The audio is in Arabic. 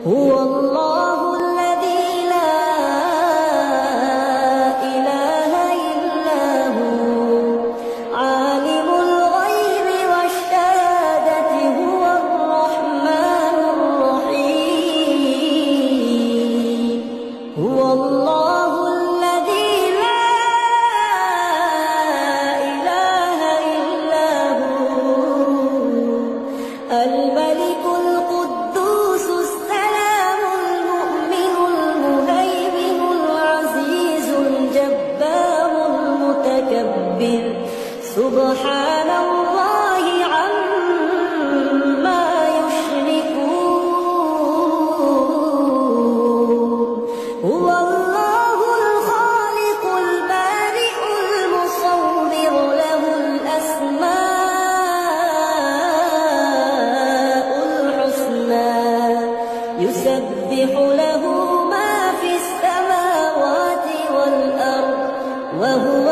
هو الله الذي لا إله إلا هو عالم الغيب والشهادة هو الرحمن الرحيم هو الله الذي لا إله إلا هو الملك القدوس السلام المؤمن المهيمن العزيز الجبار المتكبر سبحان الله عما يشركون هو الله الخالق البارئ المصور له الأسماء الحسنى يسبح له ما في السماوات والأرض وهو